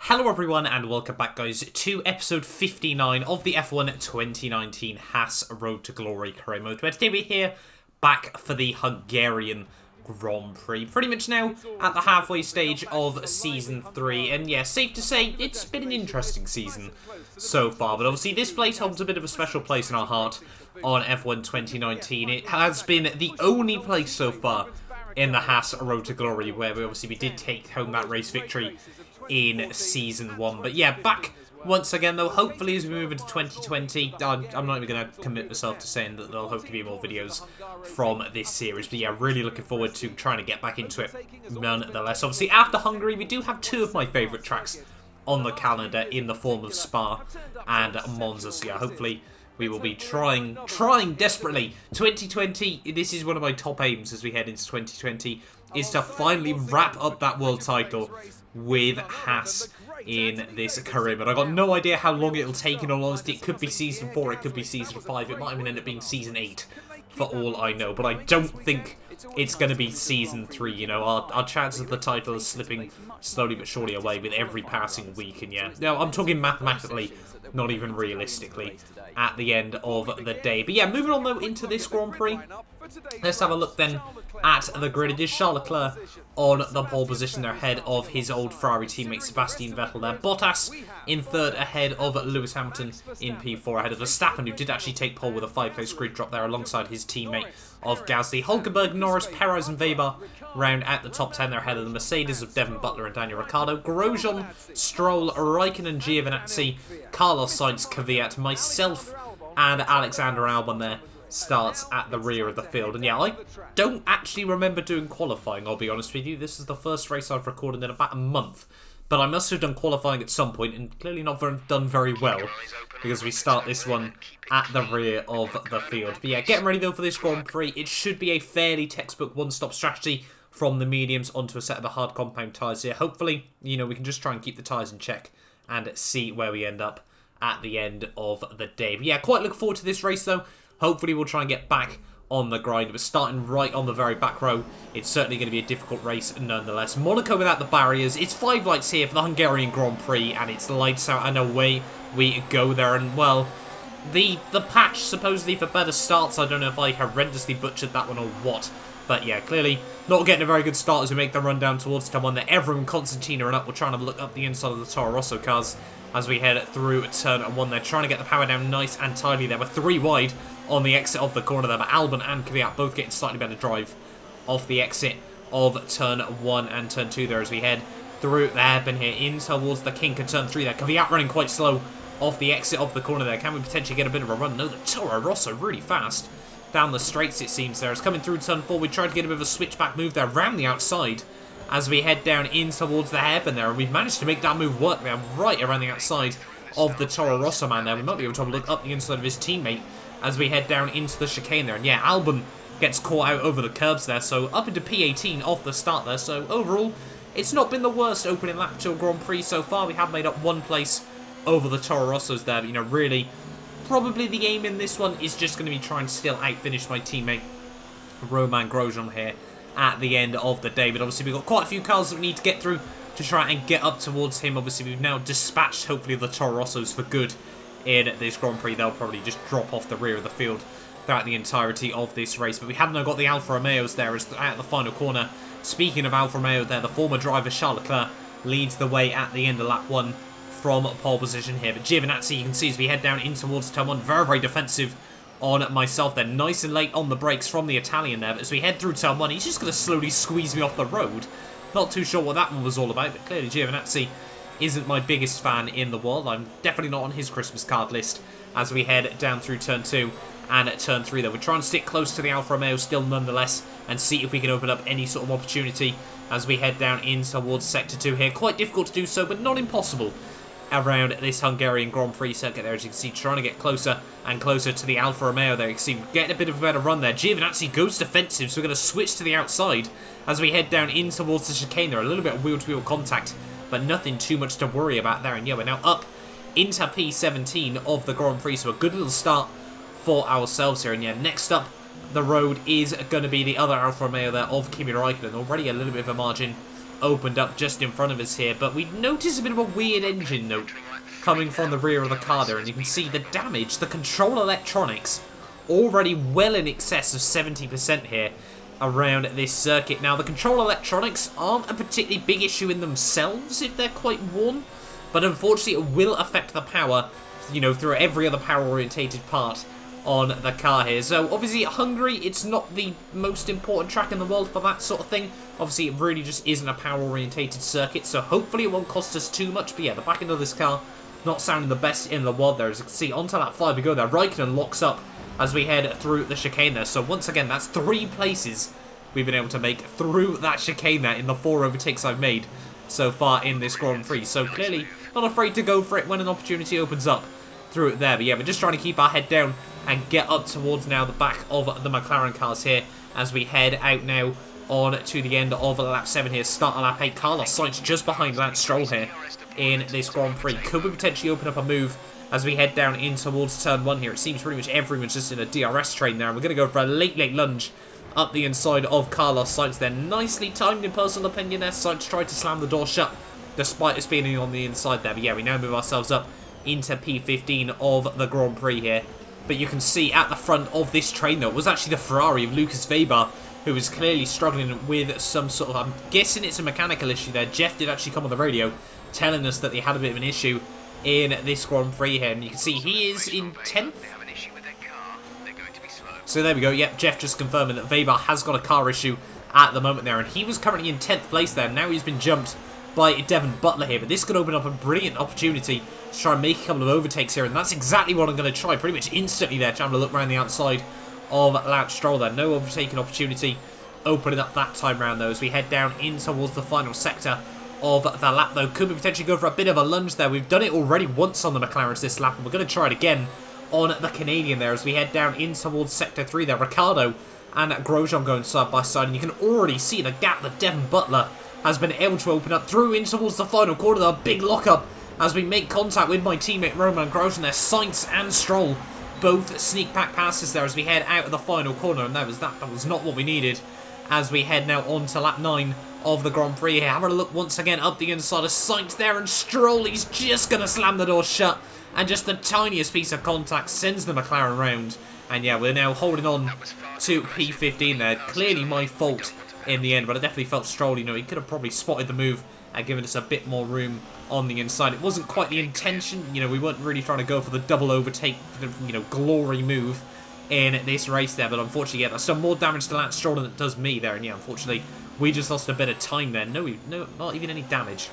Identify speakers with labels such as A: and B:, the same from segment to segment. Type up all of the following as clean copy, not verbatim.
A: Hello everyone and welcome back guys to episode 59 of the F1 2019 HAAS Road to Glory career mode, where today we're here back for the Hungarian Grand Prix. Pretty much now at the halfway stage of Season 3, and yeah, safe to say it's been an interesting season so far, but obviously this place holds a bit of a special place in our heart on F1 2019. It has been the only place so far in the HAAS Road to Glory where we did take home that race victory in Season 1. But yeah, back once again though, hopefully as we move into 2020, I'm not even going to commit myself to saying that there'll hopefully be more videos from this series, but yeah, really looking forward to trying to get back into it nonetheless. Obviously after Hungary we do have two of my favourite tracks on the calendar in the form of Spa and Monza, so yeah, hopefully we will be trying desperately. 2020, this is one of my top aims as we head into 2020, is to finally wrap up that world title with HAAS in this career mode. I got no idea how long it'll take, in all honesty. It could be Season 4, it could be Season 5, it might even end up being Season 8, for all I know. But I don't think it's going to be Season 3, you know. Our chances of the title is slipping slowly but surely away with every passing week, and yeah. Now, I'm talking mathematically, not even realistically, at the end of the day. But yeah, moving on though into this Grand Prix, let's have a look then at the grid. It is Charles Leclerc on the pole position there, ahead of his old Ferrari teammate Sebastian Vettel there. Bottas in third, ahead of Lewis Hamilton in P4, ahead of Verstappen, who did actually take pole with a 5-place grid drop there alongside his teammate of Gasly. Hulkenberg, Norris, Perez and Weber round at the top 10 there, ahead of the Mercedes of Devon Butler and Daniel Ricciardo. Grosjean, Stroll, Raikkonen, Giovinazzi, Carlos Sainz, Kvyat, myself and Alexander Albon there starts at the rear of the field. And yeah, I don't actually remember doing qualifying, I'll be honest with you. This is the first race I've recorded in about a month, but I must have done qualifying at some point, and clearly not done very well, because we start this one at the rear of the field. But yeah, getting ready though for this Grand Prix. It should be a fairly textbook one-stop strategy from the mediums onto a set of the hard compound tyres here. Hopefully, you know, we can just try and keep the tyres in check and see where we end up at the end of the day. But yeah, quite look forward to this race though. Hopefully we'll try and get back on the grind. We're starting right on the very back row. It's certainly going to be a difficult race nonetheless. Monaco without the barriers. It's 5 lights here for the Hungarian Grand Prix, and it's lights out and away we go there. And well, the patch supposedly for better starts, I don't know if I horrendously butchered that one or what. But yeah, clearly not getting a very good start as we make the run down towards turn 1 there. Everyone and Constantine are up. We're trying to look up the inside of the Toro Rosso cars as we head through turn 1 there. Trying to get the power down nice and tidy there. We're 3 wide on the exit of the corner there, but Albon and Kvyat both getting slightly better drive off the exit of turn 1 and turn 2 there as we head through the hairpin here in towards the kink and turn 3 there. Kvyat running quite slow off the exit of the corner there. Can we potentially get a bit of a run? No, the Toro Rosso really fast down the straights, it seems there. It's coming through turn 4. We tried to get a bit of a switchback move there around the outside as we head down in towards the hairpin there, and we've managed to make that move work there right around the outside of the Toro Rosso man there. We might be able to have a look up the inside of his teammate as we head down into the chicane there. And yeah, Albon gets caught out over the curbs there, so up into P18 off the start there. So overall, it's not been the worst opening lap to a Grand Prix so far. We have made up 1 place over the Toro Rossos there, but you know, really, probably the aim in this one is just going to be trying to still out-finish my teammate Romain Grosjean here at the end of the day. But obviously we've got quite a few cars that we need to get through to try and get up towards him. Obviously we've now dispatched, hopefully, the Toro Rossos for good in this Grand Prix. They'll probably just drop off the rear of the field throughout the entirety of this race. But we have now got the Alfa Romeos there as at the final corner. Speaking of Alfa Romeo there, the former driver Charles Leclerc leads the way at the end of lap 1 from pole position here. But Giovinazzi, you can see as we head down in towards turn 1, very, very defensive on myself there. Nice and late on the brakes from the Italian there. But as we head through turn 1, he's just going to slowly squeeze me off the road. Not too sure what that one was all about, but clearly Giovinazzi isn't my biggest fan in the world. I'm definitely not on his Christmas card list as we head down through turn 2 and at turn 3 though. We're trying to stick close to the Alfa Romeo still nonetheless and see if we can open up any sort of opportunity as we head down in towards sector 2 here. Quite difficult to do so, but not impossible around this Hungarian Grand Prix circuit there, as you can see, trying to get closer and closer to the Alfa Romeo there. You can see we're getting a bit of a better run there. Giovinazzi goes defensive, so we're going to switch to the outside as we head down in towards the chicane there. A little bit of wheel-to-wheel contact, but nothing too much to worry about there. And yeah, we're now up into P17 of the Grand Prix, so a good little start for ourselves here. And yeah, next up the road is going to be the other Alfa Romeo there of Kimi Raikkonen. Already a little bit of a margin opened up just in front of us here. But we notice a bit of a weird engine note coming from the rear of the car there. And you can see the damage, the control electronics, already well in excess of 70% here around this circuit. Now, the control electronics aren't a particularly big issue in themselves if they're quite worn, but unfortunately it will affect the power, you know, through every other power-orientated part on the car here. So, obviously, Hungary, it's not the most important track in the world for that sort of thing. Obviously, it really just isn't a power-orientated circuit, so hopefully it won't cost us too much. But yeah, the back end of this car not sounding the best in the world there. As you can see, onto lap 5 we go there. Raikkonen locks up as we head through the chicane there. So once again, that's 3 places we've been able to make through that chicane there in the 4 overtakes I've made so far in this Grand Prix. So clearly not afraid to go for it when an opportunity opens up through it there. But yeah, we're just trying to keep our head down and get up towards now the back of the Mclaren cars here as we head out now on to the end of lap 7 here. Start of lap 8. Carlos Sainz just behind Lance Stroll here in this Grand Prix. Could we potentially open up a move as we head down in towards turn 1 here? It seems pretty much everyone's just in a DRS train there. And we're going to go for a late lunge up the inside of Carlos Sainz there. Nicely timed in personal opinion there. Sainz tried to slam the door shut despite us being on the inside there. But yeah, we now move ourselves up into P15 of the Grand Prix here. But you can see at the front of this train though, it was actually the Ferrari of Lucas Weber, who was clearly struggling with some sort of, I'm guessing it's a mechanical issue there. Jeff did actually come on the radio telling us that they had a bit of an issue in this Grand Prix here. And you can see he is in 10th. So there we go. Yep, Jeff just confirming that Weber has got a car issue at the moment there. And he was currently in 10th place there. Now he's been jumped by Devon Butler here. But this could open up a brilliant opportunity to try and make a couple of overtakes here. And that's exactly what I'm going to try pretty much instantly there. Trying to look around the outside of Lance Stroll there. No overtaking opportunity opening up that time round though as we head down in towards the final sector of the lap though. Could we potentially go for a bit of a lunge there? We've done it already once on the McLarens this lap, and we're going to try it again on the Canadian there as we head down in towards sector 3 there. Ricciardo and Grosjean going side by side, and you can already see the gap that Devon Butler has been able to open up through in towards the final quarter. A big lockup as we make contact with my teammate Roman Grosjean there. Sainz and Stroll both sneak back passes there as we head out of the final corner, and that was not what we needed as we head now on to lap 9 of the Grand Prix here. Having a look once again up the inside of Sainz there, and Stroll, he's just going to slam the door shut, and just the tiniest piece of contact sends the McLaren round. And yeah, we're now holding on to P15 there. Clearly my fault in the end, but I definitely felt Stroll, you know, he could have probably spotted the move and given us a bit more room on the inside. It wasn't quite the intention, you know, we weren't really trying to go for the double overtake, you know, glory move in this race there, but unfortunately, yeah, that's done more damage to Lance Stroll than it does me there, and yeah, unfortunately, we just lost a bit of time there. No, not even any damage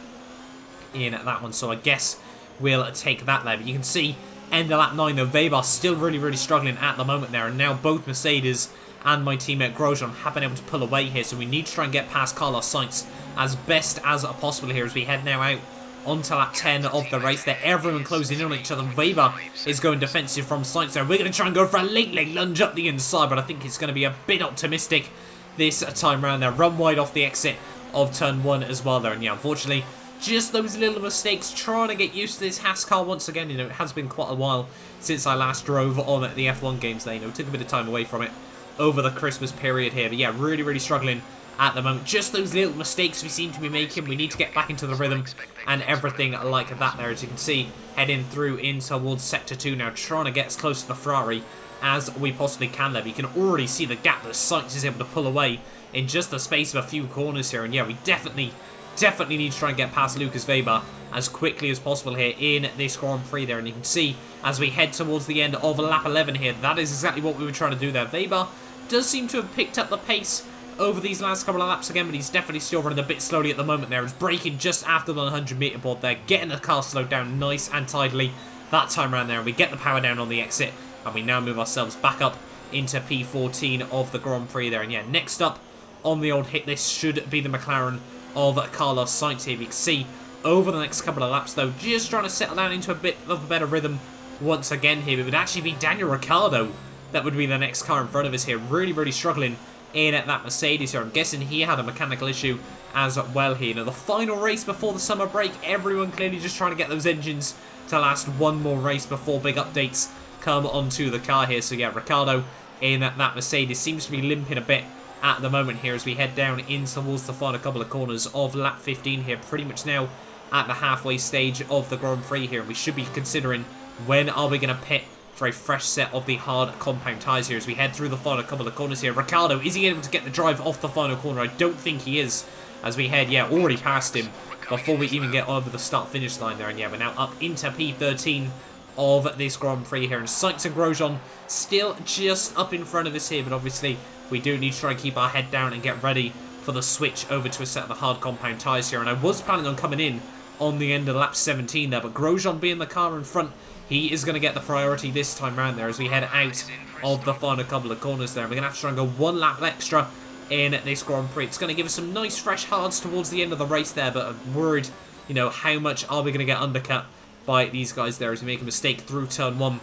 A: in that one, so I guess we'll take that there. But you can see, end of lap 9 though, Weber still really struggling at the moment there, and now both Mercedes and my teammate Grosjean have been able to pull away here, so we need to try and get past Carlos Sainz as best as possible here as we head now out onto lap 10 of the race there. Everyone closing in on each other. Weber is going defensive from Sainz there. We're going to try and go for a late lunge up the inside, but I think it's going to be a bit optimistic this time round there. Run wide off the exit of turn 1 as well there. And yeah, unfortunately, just those little mistakes. Trying to get used to this HAAS car once again. You know, it has been quite a while since I last drove on the F1 games there. You know, took a bit of time away from it over the Christmas period here. But yeah, really struggling at the moment. Just those little mistakes we seem to be making. We need to get back into the rhythm and everything like that there. As you can see, heading through in towards sector 2 now, trying to get as close to the Ferrari as we possibly can there. But you can already see the gap that Sainz is able to pull away in just the space of a few corners here. And yeah, we definitely need to try and get past Lucas Weber as quickly as possible here in this Grand Prix there. And you can see as we head towards the end of lap 11 here, that is exactly what we were trying to do there. Weber does seem to have picked up the pace over these last couple of laps again, but he's definitely still running a bit slowly at the moment there. He's braking just after the 100-meter board there, getting the car slowed down nice and tidily that time around there. And we get the power down on the exit, and we now move ourselves back up into P14 of the Grand Prix there. And yeah, next up on the old hit list should be the McLaren of Carlos Sainz here. We can see over the next couple of laps though, just trying to settle down into a bit of a better rhythm once again here. It would actually be Daniel Ricciardo that would be the next car in front of us here. Really struggling in at that Mercedes here. I'm guessing he had a mechanical issue as well here. Now, the final race before the summer break, everyone clearly just trying to get those engines to last one more race before big updates come onto the car here. So yeah, Ricciardo in that Mercedes seems to be limping a bit at the moment here as we head down in towards the final couple of corners of lap 15 here. Pretty much now at the halfway stage of the Grand Prix here. We should be considering when are we going to pit for a fresh set of the hard compound tyres here as we head through the final couple of corners here. Ricciardo, is he able to get the drive off the final corner? I don't think he is as we head, yeah, already past him before we even get over the start-finish line there. And yeah, we're now up into P13 of this Grand Prix here. And Sainz and Grosjean still just up in front of us here, but obviously we do need to try and keep our head down and get ready for the switch over to a set of the hard compound tyres here. And I was planning on coming in on the end of lap 17 there, but Grosjean being the car in front, he is going to get the priority this time around there as we head out of the final couple of corners there. We're going to have to try and go one lap extra in this Grand Prix. It's going to give us some nice fresh hards towards the end of the race there, but I'm worried, you know, how much are we going to get undercut by these guys there as we make a mistake through turn 1.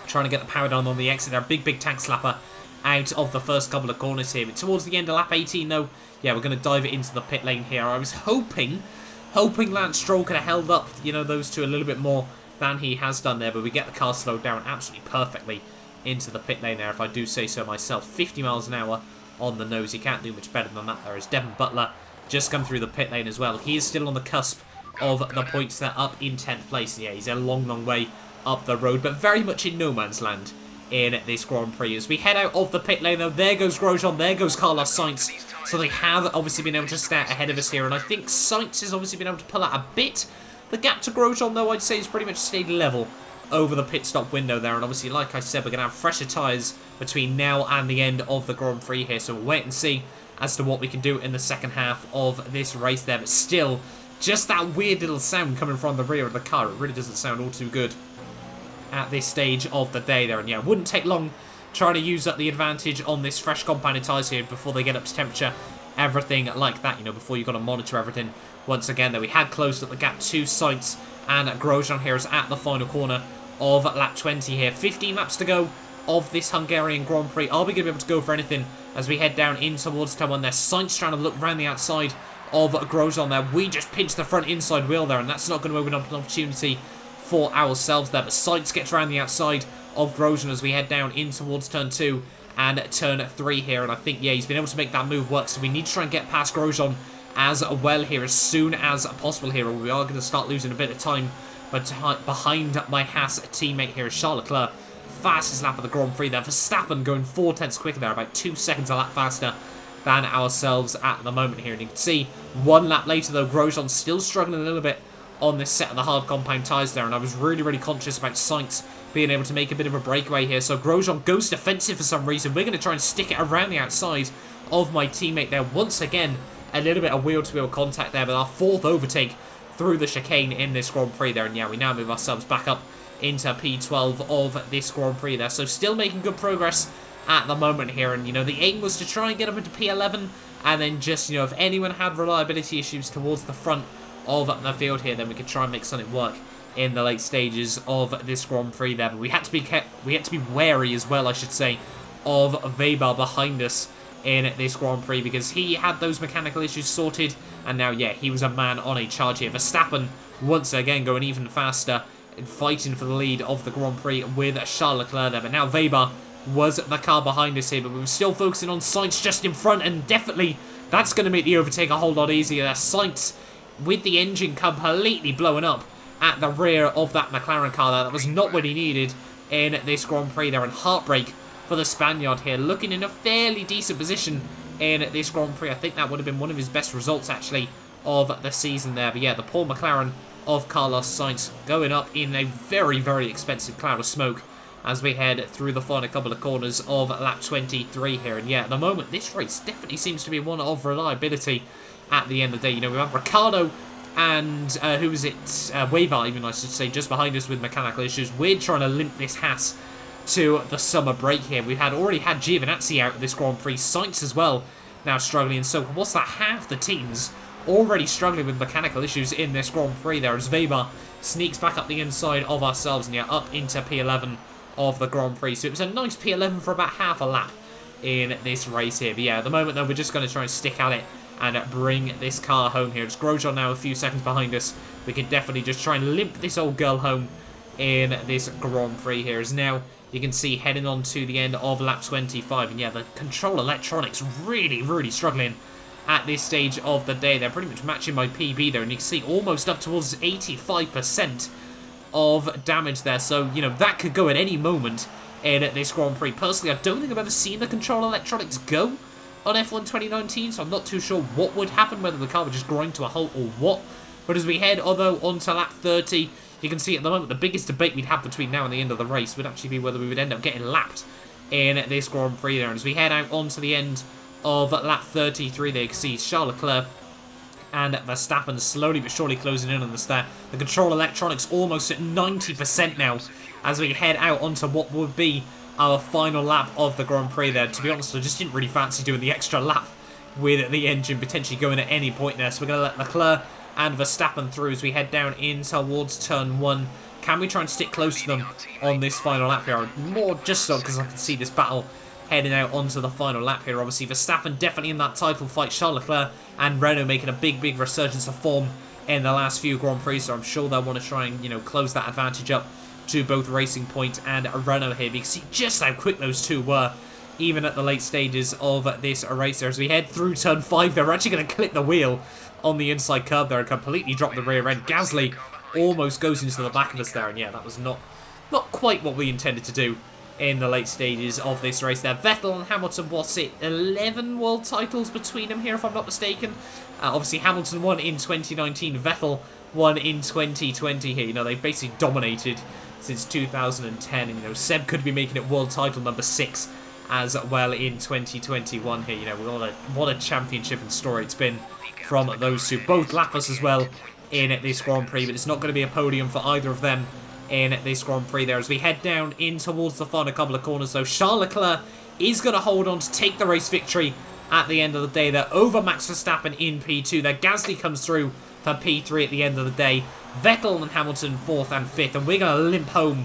A: Trying to get the power down on the exit there. Big tank slapper out of the first couple of corners here. But towards the end of lap 18 though, yeah, we're going to dive it into the pit lane here. I was hoping Lance Stroll could have held up, you know, those two a little bit more than he has done there, but we get the car slowed down absolutely perfectly into the pit lane there, if I do say so myself. 50 miles an hour on the nose. You can't do much better than that there. As Devon Butler just come through the pit lane as well. He is still on the cusp of the points there, up in 10th place. Yeah, he's a long way up the road, but very much in no man's land in this Grand Prix. As we head out of the pit lane though, there goes Grosjean, there goes Carlos Sainz. So they have obviously been able to start ahead of us here, and I think Sainz has obviously been able to pull out a bit. The gap to Grosjean though, I'd say, has pretty much stayed level over the pit stop window there, and obviously, like I said, we're going to have fresher tyres between now and the end of the Grand Prix here, so we'll wait and see as to what we can do in the second half of this race there. But still, just that weird little sound coming from the rear of the car, it really doesn't sound all too good at this stage of the day there. And yeah, it wouldn't take long trying to use up the advantage on this fresh compounded tyres here before they get up to temperature, everything like that, you know, before you've got to monitor everything once again there. We had closed up the gap to Sainz and Grosjean here is at the final corner of lap 20 here. 15 laps to go of this Hungarian Grand Prix. Are we going to be able to go for anything as we head down in towards turn 1 there? Sainz trying to look around the outside of Grosjean there. We just pinched the front inside wheel there, and that's not going to open up an opportunity for ourselves there. But Sainz gets around the outside of Grosjean as we head down in towards turn 2 and turn 3 here. And I think, yeah, he's been able to make that move work. So we need to try and get past Grosjean as well here as soon as possible here. We are going to start losing a bit of time but behind my HAAS teammate here is Charles Leclerc. Fastest lap of the Grand Prix there. Verstappen going 4/10 quicker there, about 2 seconds a lap faster than ourselves at the moment here. And you can see 1 lap later though, Grosjean still struggling a little bit on this set of the hard compound tyres there. And I was really conscious about Sainz being able to make a bit of a breakaway here. So Grosjean goes defensive for some reason. We're going to try and stick it around the outside of my teammate there. Once again, a little bit of wheel-to-wheel contact there, but our 4th overtake through the chicane in this Grand Prix there. And yeah, we now move ourselves back up into P12 of this Grand Prix there. So still making good progress at the moment here. And, you know, the aim was to try and get up into P11 and then just, you know, if anyone had reliability issues towards the front of the field here, then we could try and make something work in the late stages of this Grand Prix there. But we had to be wary as well, I should say, of Weber behind us in this Grand Prix because he had those mechanical issues sorted, and now, yeah, he was a man on a charge here. Verstappen once again going even faster and fighting for the lead of the Grand Prix with Charles Leclerc there. But now Weber was the car behind us here, but we were still focusing on Sainz just in front, and definitely that's going to make the overtake a whole lot easier there. Sainz with the engine completely blowing up at the rear of that McLaren car there. That was not what he needed in this Grand Prix there, and heartbreak for the Spaniard here, looking in a fairly decent position in this Grand Prix. I think that would have been one of his best results, actually, of the season there. But yeah, the poor McLaren of Carlos Sainz going up in a very expensive cloud of smoke as we head through the final couple of corners of lap 23 here. And yeah, at the moment, this race definitely seems to be one of reliability at the end of the day. You know, we have Ricciardo and, who was it? Weber, even, I should say, just behind us with mechanical issues. We're trying to limp this HAAS to the summer break here. We've already had Giovinazzi out of this Grand Prix. Sainz as well now struggling. So what's that? Half the teams already struggling with mechanical issues in this Grand Prix there as Weber sneaks back up the inside of ourselves and yeah, up into P11 of the Grand Prix. So it was a nice P11 for about half a lap in this race here. But yeah, at the moment though, we're just going to try and stick at it and bring this car home here. It's Grosjean now a few seconds behind us. We can definitely just try and limp this old girl home in this Grand Prix here. As now you can see heading on to the end of lap 25. And yeah, the control electronics really, really struggling at this stage of the day. They're pretty much matching my PB there, and you can see almost up towards 85% of damage there. So, you know, that could go at any moment in this Grand Prix. Personally, I don't think I've ever seen the control electronics go on F1 2019, so I'm not too sure what would happen, whether the car would just grind to a halt or what. But as we head, although onto lap 30, you can see at the moment the biggest debate we'd have between now and the end of the race would actually be whether we would end up getting lapped in this Grand Prix there. And as we head out onto the end of lap 33, there you can see Charles Leclerc and Verstappen slowly but surely closing in on us there. The control electronics almost at 90% now as we head out onto what would be our final lap of the Grand Prix there. To be honest, I just didn't really fancy doing the extra lap with the engine potentially going at any point there. So we're going to let Leclerc and Verstappen through as we head down in towards turn 1. Can we try and stick close to them on this final lap here? More just so because I can see this battle heading out onto the final lap here. Obviously, Verstappen definitely in that title fight. Charles Leclerc and Renault making a big, big resurgence of form in the last few Grand Prix, so I'm sure they'll want to try and, you know, close that advantage up to both Racing Point and Renault here. You can see just how quick those two were, even at the late stages of this race there. As we head through turn 5, they're actually going to clip the wheel on the inside curb there and completely drop the rear end. Gasly almost goes into the back of us there, and yeah, that was not quite what we intended to do in the late stages of this race there. Vettel and Hamilton, what's it, 11 world titles between them here, if I'm not mistaken. Obviously, Hamilton won in 2019, Vettel won in 2020 here. You know, they basically dominated since 2010, and, you know, Seb could be making it world title number 6 as well in 2021 here. You know, what a championship and story it's been from those two. Both lap us as well in this Grand Prix, but it's not going to be a podium for either of them in this Grand Prix there. As we head down in towards the final couple of corners, though, Charles Leclerc is going to hold on to take the race victory at the end of the day. They're over Max Verstappen in P2. Their Gasly comes through for P3 at the end of the day. Vettel and Hamilton 4th and 5th, and we're going to limp home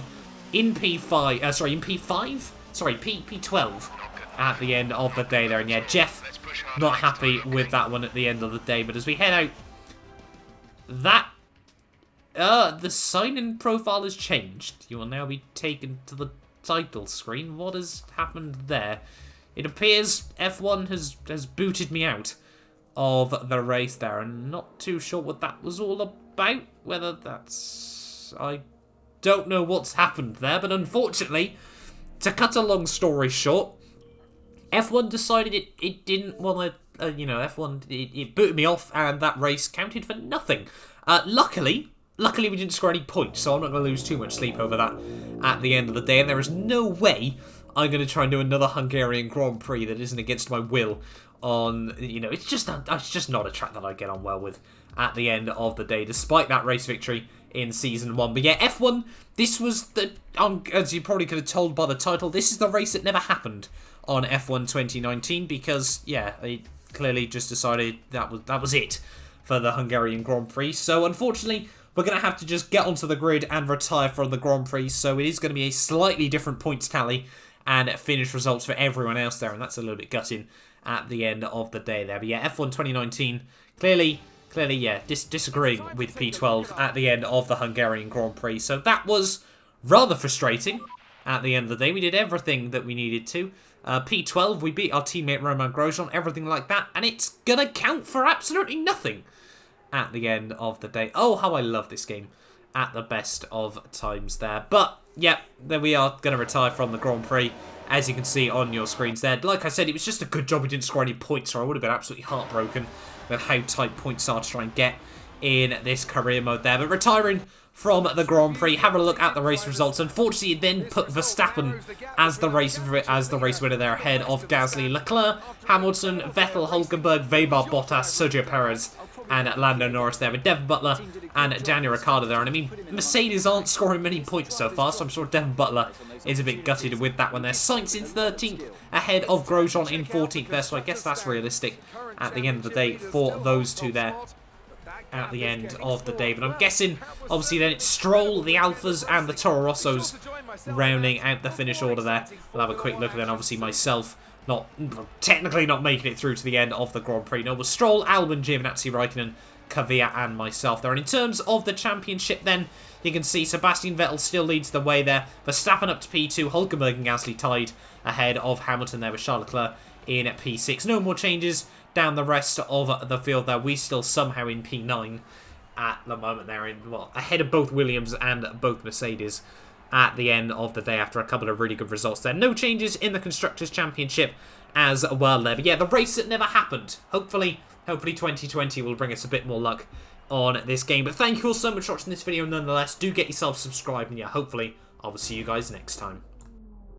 A: in P5, in P5? Sorry, P12 at the end of the day there. And yeah, Jeff not happy with that one at the end of the day. But as we head out, the sign-in profile has changed. You will now be taken to the title screen. What has happened there? It appears F1 has booted me out of the race there. I'm not too sure what that was all about. Whether that's... I don't know what's happened there. But unfortunately, to cut a long story short, F1 decided it didn't want to... F1, it booted me off, and that race counted for nothing. Luckily, we didn't score any points, so I'm not going to lose too much sleep over that at the end of the day. And there is no way I'm going to try and do another Hungarian Grand Prix that isn't against my will on, you know, it's just not a track that I get on well with at the end of the day, despite that race victory in Season 1. But yeah, F1, this was the, as you probably could have told by the title, this is the race that never happened on F1 2019 because, yeah, they clearly just decided that was it for the Hungarian Grand Prix. So unfortunately, we're going to have to just get onto the grid and retire from the Grand Prix. So it is going to be a slightly different points tally and finish results for everyone else there. And that's a little bit gutting at the end of the day there. But yeah, F1 2019, clearly, yeah, disagreeing with P12 at the end of the Hungarian Grand Prix. So that was rather frustrating at the end of the day. We did everything that we needed to. P12, we beat our teammate Roman Grosjean, everything like that. And it's going to count for absolutely nothing at the end of the day. Oh, how I love this game at the best of times there. But, yeah, there we are, going to retire from the Grand Prix, as you can see on your screens there. Like I said, it was just a good job we didn't score any points, or I would have been absolutely heartbroken with how tight points are to try and get in this career mode there. But retiring from the Grand Prix, having a look at the race results. Unfortunately, it then put Verstappen as the race winner there, ahead of Gasly, Leclerc, Hamilton, Vettel, Hulkenberg, Weber, Bottas, Sergio Perez, and Lando Norris there, with Devon Butler and Daniel Ricciardo there. And I mean, Mercedes aren't scoring many points so far, so I'm sure Devon Butler is a bit gutted with that one there. Sainz in 13th, ahead of Grosjean in 14th there, so I guess that's realistic at the end of the day for those two there at the end of the day. But I'm guessing, obviously, then it's Stroll, the Alphas, and the Toro Rossos rounding out the finish order there. We'll have a quick look, and then obviously myself technically not making it through to the end of the Grand Prix. No, it was Stroll, Albon, Giovinazzi, Raikkonen, Capure and myself there. And in terms of the championship then, you can see Sebastian Vettel still leads the way there. Verstappen up to P2, Hülkenberg and Gasly tied ahead of Hamilton there with Charles Leclerc in P6. No more changes down the rest of the field there. We still somehow in P9 at the moment there, in, well, ahead of both Williams and both Mercedes at the end of the day after a couple of really good results there. No changes in the Constructors' Championship as well there. But yeah, the race that never happened. Hopefully 2020 will bring us a bit more luck on this game. But thank you all so much for watching this video nonetheless. Do get yourself subscribed, and yeah, hopefully I will see you guys next time.